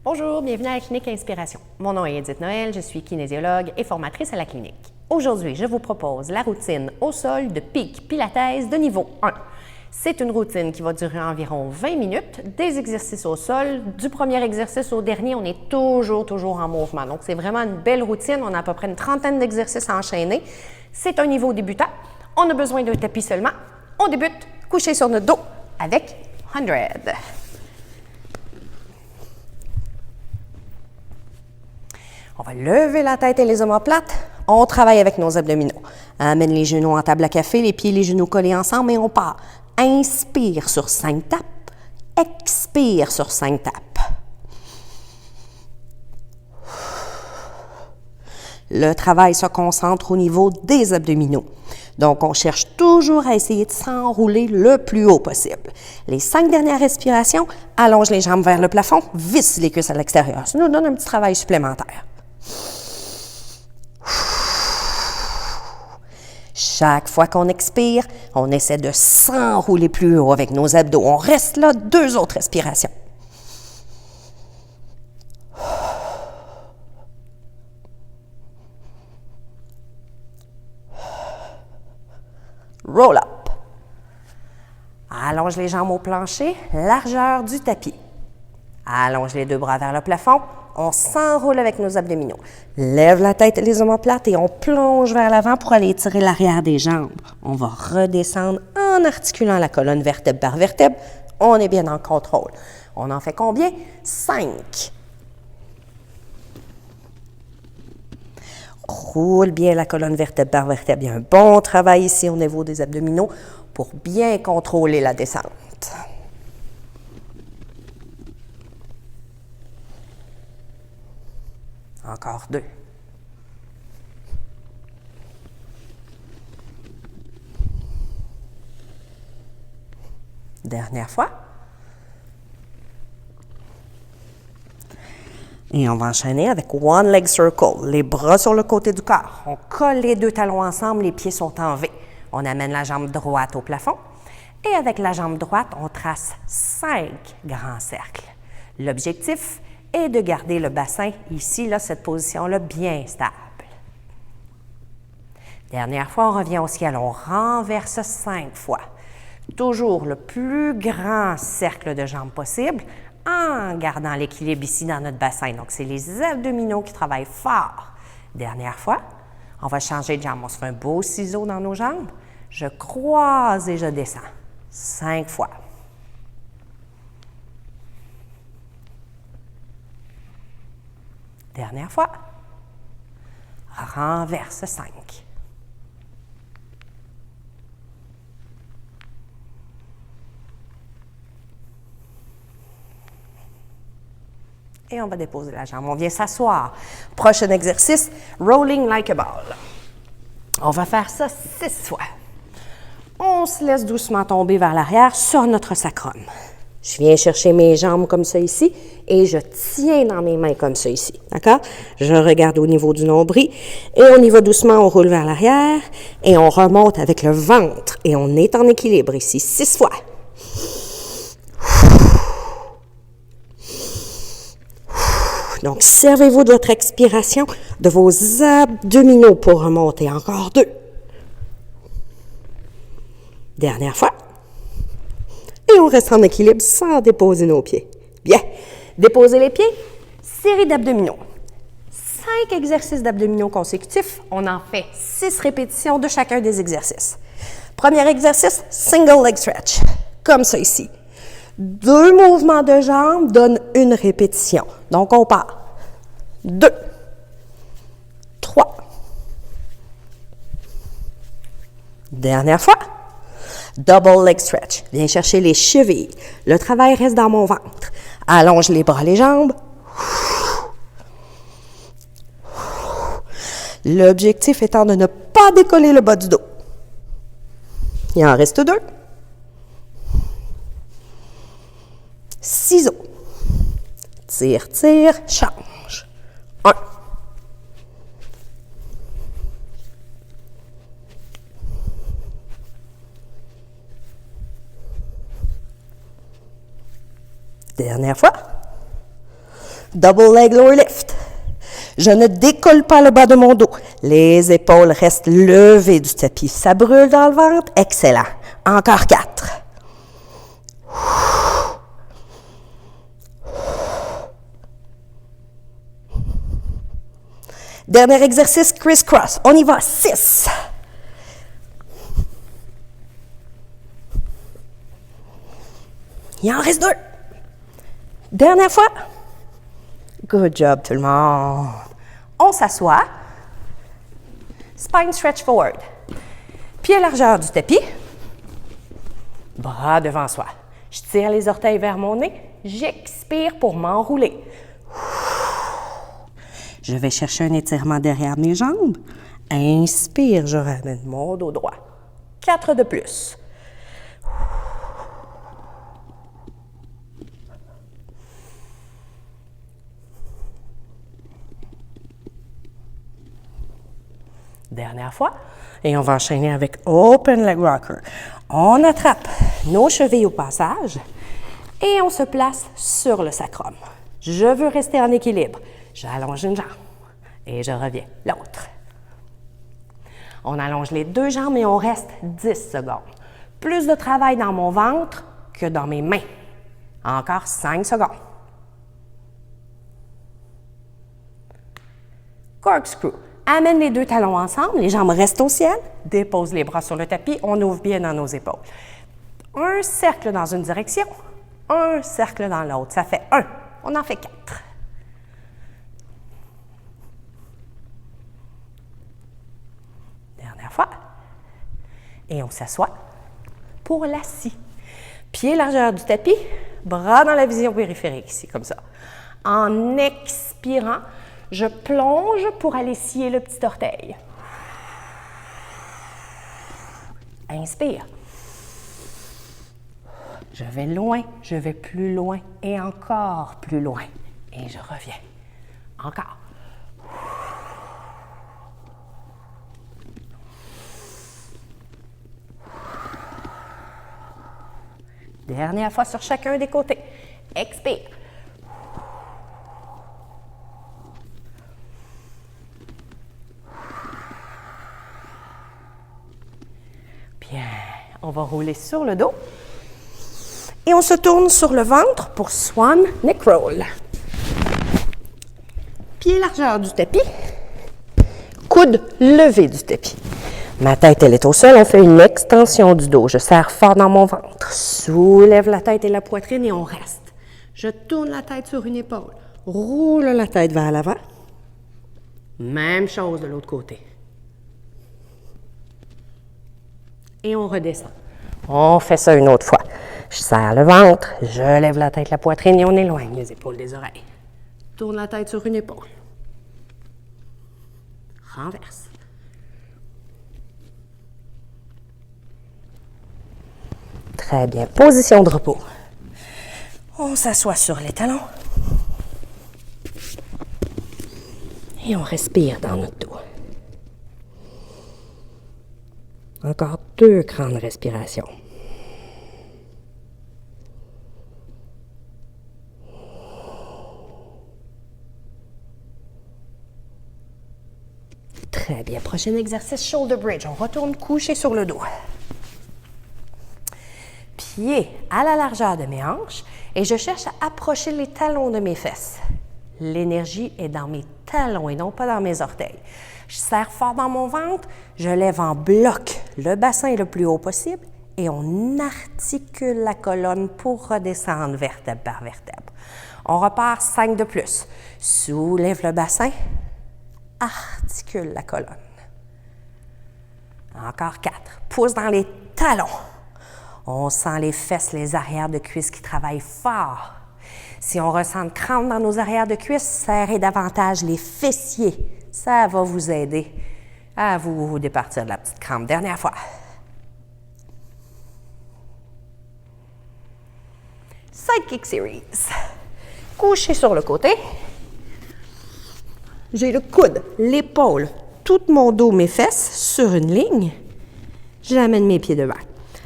Bonjour, bienvenue à la Clinique Inspiration. Mon nom est Edith Noël, je suis kinésiologue et formatrice à la clinique. Aujourd'hui, je vous propose la routine au sol de pique pilates de niveau 1. C'est une routine qui va durer environ 20 minutes, des exercices au sol. Du premier exercice au dernier, on est toujours en mouvement. Donc, c'est vraiment une belle routine. On a à peu près une trentaine d'exercices à enchaîner. C'est un niveau débutant. On a besoin d'un tapis seulement. On débute couché sur notre dos avec 100. On va lever la tête et les omoplates. On travaille avec nos abdominaux. Amène les genoux en table à café, les pieds et les genoux collés ensemble et on part. Inspire sur 5 tapes. Expire sur 5 tapes. Le travail se concentre au niveau des abdominaux. Donc, on cherche toujours à essayer de s'enrouler le plus haut possible. Les 5 dernières respirations, allonge les jambes vers le plafond, visse les cuisses à l'extérieur. Ça nous donne un petit travail supplémentaire. Chaque fois qu'on expire, on essaie de s'enrouler plus haut avec nos abdos. On reste là 2 autres respirations. Roll up. Allonge les jambes au plancher, largeur du tapis. Allonge les 2 bras vers le plafond. On s'enroule avec nos abdominaux. Lève la tête et les omoplates et on plonge vers l'avant pour aller étirer l'arrière des jambes. On va redescendre en articulant la colonne vertèbre par vertèbre. On est bien en contrôle. On en fait combien? 5. Roule bien la colonne vertèbre par vertèbre. Il y a un bon travail ici au niveau des abdominaux pour bien contrôler la descente. Encore 2. Dernière fois. Et on va enchaîner avec one leg circle. Les bras sur le côté du corps. On colle les 2 talons ensemble, les pieds sont en V. On amène la jambe droite au plafond. Et avec la jambe droite, on trace 5 grands cercles. L'objectif est de garder le bassin ici, là, cette position-là, bien stable. Dernière fois, on revient au ciel. On renverse 5 fois. Toujours le plus grand cercle de jambes possible en gardant l'équilibre ici dans notre bassin. Donc, c'est les abdominaux qui travaillent fort. Dernière fois, on va changer de jambe. On se fait un beau ciseau dans nos jambes. Je croise et je descends. 5 fois. Dernière fois. Renverse 5. Et on va déposer la jambe. On vient s'asseoir. Prochain exercice, rolling like a ball. On va faire ça 6 fois. On se laisse doucement tomber vers l'arrière sur notre sacrum. Je viens chercher mes jambes comme ça ici et je tiens dans mes mains comme ça ici. D'accord? Je regarde au niveau du nombril et on y va doucement, on roule vers l'arrière et on remonte avec le ventre et on est en équilibre ici. 6 fois. Donc, servez-vous de votre expiration, de vos abdominaux pour remonter. Encore 2. Dernière fois. Et on reste en équilibre sans déposer nos pieds. Bien. Déposez les pieds. Série d'abdominaux. 5 exercices d'abdominaux consécutifs. On en fait 6 répétitions de chacun des exercices. Premier exercice, single leg stretch. Comme ça ici. 2 mouvements de jambes donnent une répétition. Donc, on part. 2, 3. Dernière fois. Double leg stretch. Viens chercher les chevilles. Le travail reste dans mon ventre. Allonge les bras, les jambes. L'objectif étant de ne pas décoller le bas du dos. Il en reste 2. Ciseaux. Tire, tire, change. 1. Dernière fois. Double leg lower lift. Je ne décolle pas le bas de mon dos. Les épaules restent levées du tapis. Ça brûle dans le ventre? Excellent. Encore 4. Dernier exercice, criss-cross. On y va. 6. Il en reste 2. Dernière fois. Good job, tout le monde. On s'assoit. Spine stretch forward. Pied largeur du tapis. Bras devant soi. Je tire les orteils vers mon nez. J'expire pour m'enrouler. Je vais chercher un étirement derrière mes jambes. Inspire, je ramène mon dos droit. 4 de plus. Dernière fois. Et on va enchaîner avec Open Leg Rocker. On attrape nos chevilles au passage et on se place sur le sacrum. Je veux rester en équilibre. J'allonge une jambe et je reviens l'autre. On allonge les 2 jambes et on reste 10 secondes. Plus de travail dans mon ventre que dans mes mains. Encore 5 secondes. Corkscrew. Amène les 2 talons ensemble, les jambes restent au ciel, dépose les bras sur le tapis, on ouvre bien dans nos épaules. Un cercle dans une direction, un cercle dans l'autre. Ça fait 1. On en fait 4. Dernière fois. Et on s'assoit pour l'assis. Pied largeur du tapis, bras dans la vision périphérique, ici, comme ça. En expirant, je plonge pour aller scier le petit orteil. Inspire. Je vais loin, je vais plus loin et encore plus loin. Et je reviens. Encore. Dernière fois sur chacun des côtés. Expire. Bien, on va rouler sur le dos. Et on se tourne sur le ventre pour Swan Neck Roll. Pied largeur du tapis. Coude levé du tapis. Ma tête, elle est au sol. On fait une extension du dos. Je serre fort dans mon ventre. Soulève la tête et la poitrine et on reste. Je tourne la tête sur une épaule. Roule la tête vers l'avant. Même chose de l'autre côté. Et on redescend. On fait ça une autre fois. Je serre le ventre, je lève la tête, la poitrine et on éloigne les épaules des oreilles. Tourne la tête sur une épaule. Renverse. Très bien. Position de repos. On s'assoit sur les talons. Et on respire dans notre dos. Encore 2 grandes respirations. Très bien. Prochain exercice, shoulder bridge. On retourne coucher sur le dos. Pieds à la largeur de mes hanches et je cherche à approcher les talons de mes fesses. L'énergie est dans mes talons et non pas dans mes orteils. Je serre fort dans mon ventre, je lève en bloc le bassin le plus haut possible et on articule la colonne pour redescendre vertèbre par vertèbre. On repart 5 de plus. Soulève le bassin, articule la colonne. Encore 4. Pousse dans les talons. On sent les fesses, les arrières de cuisses qui travaillent fort. Si on ressent une crampe dans nos arrières de cuisses, serrez davantage les fessiers. Ça va vous aider à vous départir de la petite crampe. Dernière fois. Sidekick Series. Couché sur le côté. J'ai le coude, l'épaule, tout mon dos, mes fesses sur une ligne. J'amène mes pieds devant.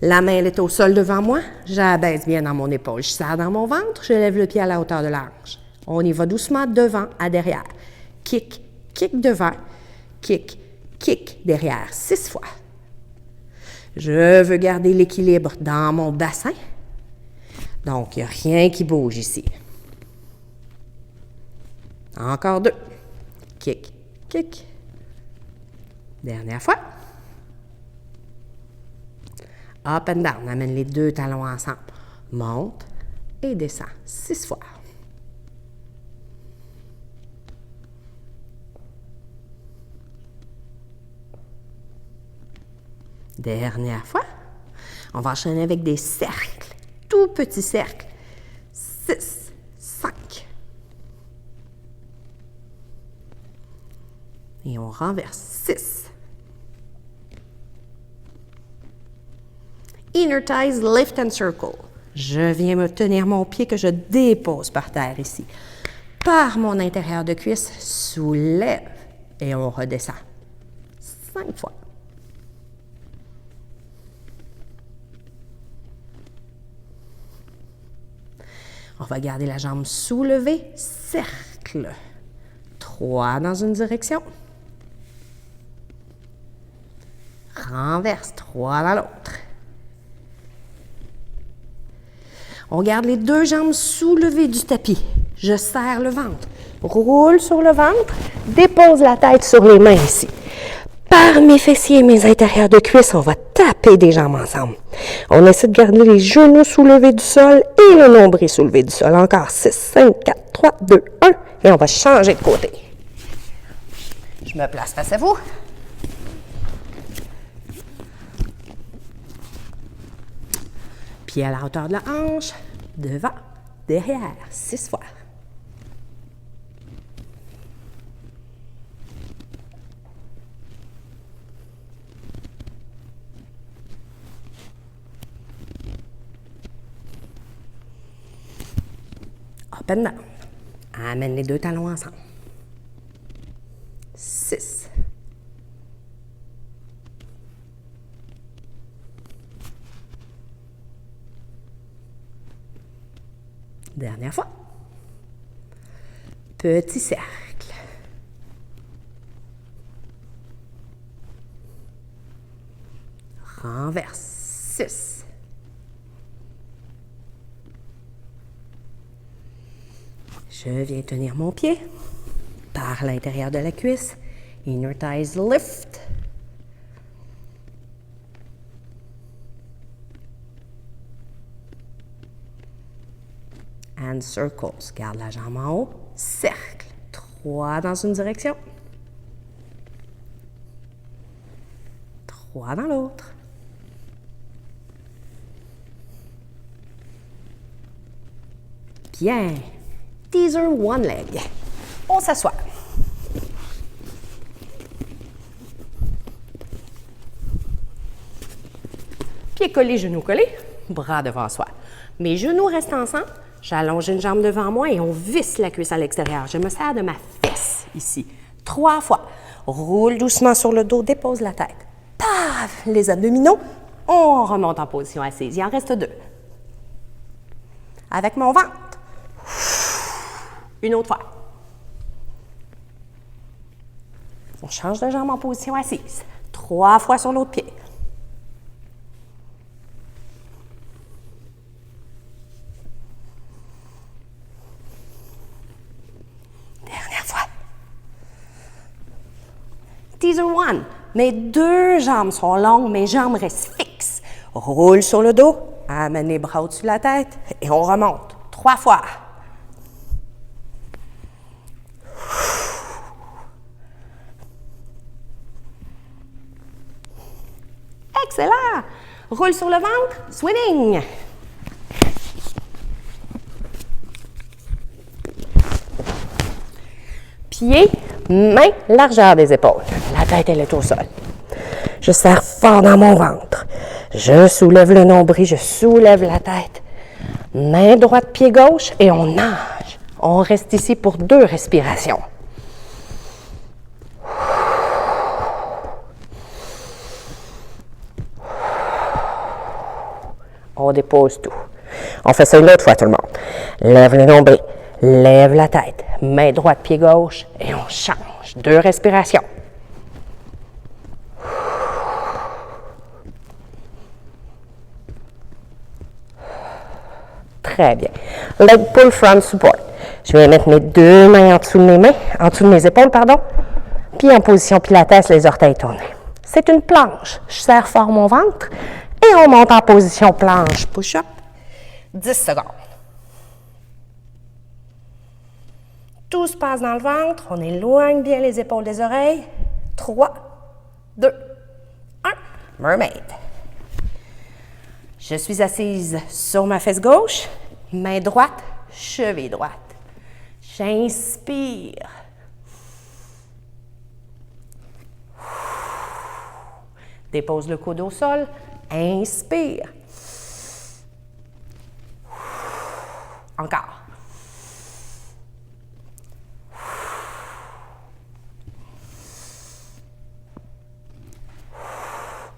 La main elle est au sol devant moi. J'abaisse bien dans mon épaule. Je serre dans mon ventre. Je lève le pied à la hauteur de la hanche. On y va doucement devant à derrière. Kick, kick devant, kick, kick derrière. 6 fois. Je veux garder l'équilibre dans mon bassin. Donc, il n'y a rien qui bouge ici. Encore 2. Kick, kick. Dernière fois. Up and down. Amène les 2 talons ensemble. Monte et descend. 6 fois. Dernière fois. On va enchaîner avec des cercles. Tout petits cercles. 6, 5. Et on renverse. 6. Inner thighs, lift and circle. Je viens me tenir mon pied que je dépose par terre ici. Par mon intérieur de cuisse, soulève et on redescend. 5 fois. On va garder la jambe soulevée, cercle. 3 dans une direction. Renverse, 3 dans l'autre. On garde les 2 jambes soulevées du tapis. Je serre le ventre. Roule sur le ventre. Dépose la tête sur les mains ici. Par mes fessiers et mes intérieurs de cuisse, on va taper des jambes ensemble. On essaie de garder les genoux soulevés du sol et le nombril soulevé du sol. Encore 6, 5, 4, 3, 2, 1. Et on va changer de côté. Je me place face à vous. Pied à la hauteur de la hanche. Devant, derrière. 6 fois. Up and down. Amène les 2 talons ensemble. 6. Dernière fois. Petit cercle. Renverse. 6. Je viens tenir mon pied par l'intérieur de la cuisse. Inner thighs lift. And circles. Garde la jambe en haut. Cercle. 3 dans une direction. 3 dans l'autre. Bien. Teaser one leg. On s'assoit. Pieds collés, genoux collés, bras devant soi. Mes genoux restent ensemble. J'allonge une jambe devant moi et on visse la cuisse à l'extérieur. Je me sers de ma fesse ici. 3 fois. Roule doucement sur le dos, dépose la tête. Paf! Les abdominaux. On remonte en position assise. Il en reste 2. Avec mon ventre. Une autre fois. On change de jambe en position assise. 3 fois sur l'autre pied. Dernière fois. Teaser one. Mes 2 jambes sont longues, mes jambes restent fixes. Roule sur le dos, amène les bras au-dessus de la tête et on remonte. 3 fois. Excellent! Roule sur le ventre, swimming. Pieds, mains, largeur des épaules. La tête, elle est au sol. Je serre fort dans mon ventre. Je soulève le nombril, je soulève la tête. Main droite, pied gauche et on nage. On reste ici pour 2 respirations. On dépose tout. On fait ça une autre fois, tout le monde. Lève le nombril, Lève la tête. Main droite, pied gauche. Et on change. 2 respirations. Très bien. Leg pull front support. Je vais mettre mes 2 mains en dessous de mes épaules, pardon. Puis en position pilates, les orteils tournés. C'est une planche. Je serre fort mon ventre et on monte en position planche. Push-up. 10 secondes. Tout se passe dans le ventre. On éloigne bien les épaules des oreilles. 3, 2, 1. Mermaid. Je suis assise sur ma fesse gauche, main droite, cheville droite. J'inspire. Dépose le coude au sol. Inspire. Encore.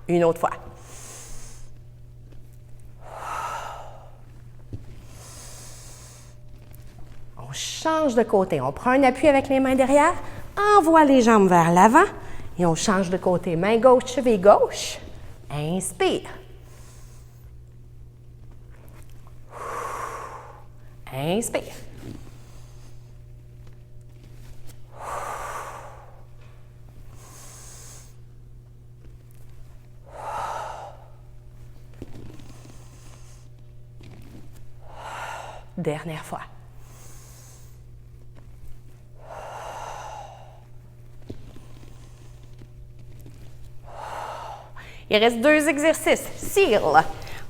Une autre fois. On change de côté. On prend un appui avec les mains derrière, envoie les jambes vers l'avant et on change de côté. Main gauche, cheville gauche. Inspire. Inspire. Dernière fois. Il reste 2 exercices. Seal.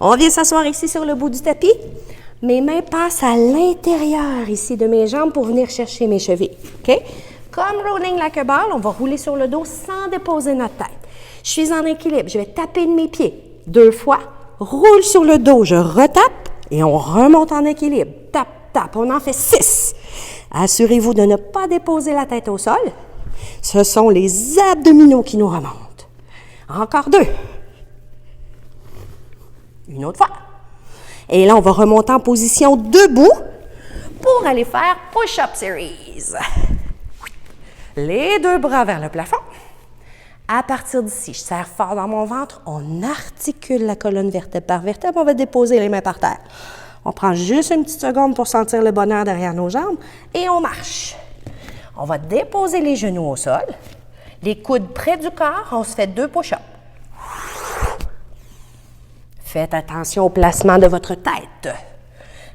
On vient s'asseoir ici sur le bout du tapis. Mes mains passent à l'intérieur ici de mes jambes pour venir chercher mes chevilles. OK? Comme rolling like a ball, on va rouler sur le dos sans déposer notre tête. Je suis en équilibre. Je vais taper de mes pieds 2 fois. Roule sur le dos. Je retape et on remonte en équilibre. Tape, tape. On en fait 6. Assurez-vous de ne pas déposer la tête au sol. Ce sont les abdominaux qui nous remontent. Encore 2. Une autre fois. Et là, on va remonter en position debout pour aller faire push-up series. Les 2 bras vers le plafond. À partir d'ici, je serre fort dans mon ventre. On articule la colonne vertèbre par vertèbre. On va déposer les mains par terre. On prend juste une petite seconde pour sentir le bonheur derrière nos jambes et on marche. On va déposer les genoux au sol. Les coudes près du corps, on se fait 2 push-ups. Faites attention au placement de votre tête.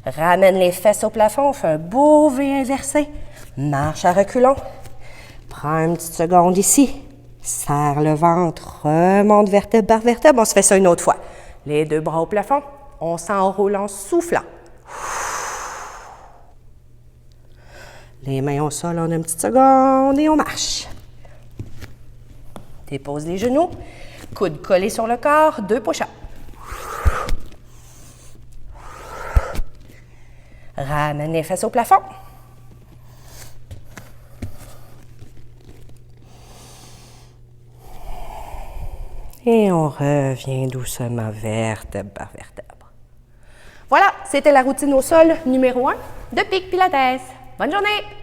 Ramène les fesses au plafond, on fait un beau V inversé. Marche à reculons. Prends une petite seconde ici. Serre le ventre, remonte vertèbre par vertèbre. On se fait ça une autre fois. Les 2 bras au plafond, on s'enroule en soufflant. Les mains au sol, on a une petite seconde et on marche. Dépose les genoux, coudes collés sur le corps, 2 push-ups. Ramène les fesses au plafond. Et on revient doucement vertèbre par vertèbre. Voilà, c'était la routine au sol numéro 1 de Peak Pilates. Bonne journée!